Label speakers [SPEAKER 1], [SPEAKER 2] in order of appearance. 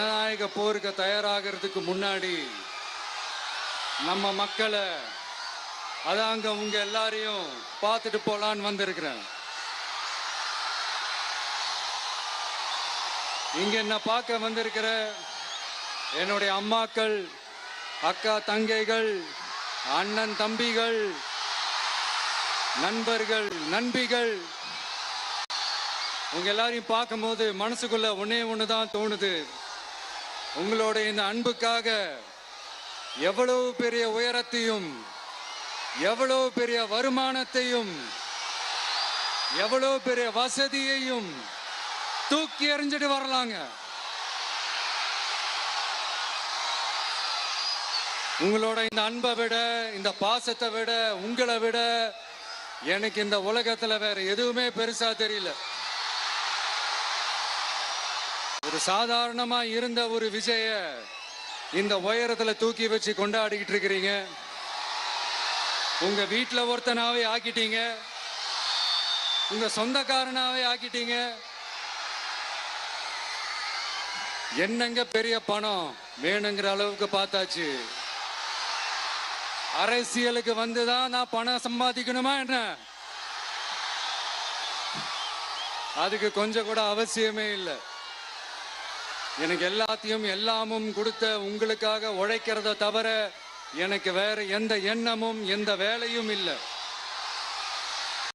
[SPEAKER 1] ஜனநாயக போருக்கு தயாராகிறதுக்கு முன்னாடி நம்ம மக்களை அதாங்க உங்க எல்லாரையும் பார்த்துட்டு போலான்னு வந்திருக்கிறேன். இங்க என்ன பார்க்க வந்திருக்கிற என்னுடைய அம்மாக்கள், அக்கா தங்கைகள், அண்ணன் தம்பிகள், நண்பர்கள், நண்பிகள், உங்க எல்லாரையும் பார்க்கும்போது மனசுக்குள்ள ஒன்னே ஒண்ணுதான் தோணுது. உங்களோட இந்த அன்புக்காக எவ்வளவு பெரிய உயரத்தையும், எவ்வளவு பெரிய வருமானத்தையும், எவ்வளவு பெரிய வசதியையும் தூக்கி எறிஞ்சிட்டு வரலாங்க. உங்களோட இந்த அன்பை விட, இந்த பாசத்தை விட, உங்களை விட எனக்கு இந்த உலகத்துல வேற எதுவுமே பெருசா தெரியல. ஒரு சாதாரணமா இருந்த ஒரு விஜய இந்த உயரத்துல தூக்கி வச்சு கொண்டாடிக்கிட்டு இருக்கிறீங்க. உங்க வீட்டுல ஒருத்தனாவே ஆக்கிட்டீங்க, உங்க சொந்தக்காரனாவே ஆக்கிட்டீங்க. என்னங்க பெரிய பணம் வேணுங்கிற அளவுக்கு பார்த்தாச்சு. அரசியலுக்கு வந்துதான் நான் பணம் சம்பாதிக்கணுமா என்ன? அதுக்கு கொஞ்சம் கூட அவசியமே இல்லை. எனக்கு எல்லாத்தையும் எல்லாமும் கொடுத்த உங்களுக்காக உழைக்கிறத தவிர எனக்கு வேற எந்த எண்ணமும் எந்த வேலையும் இல்லை.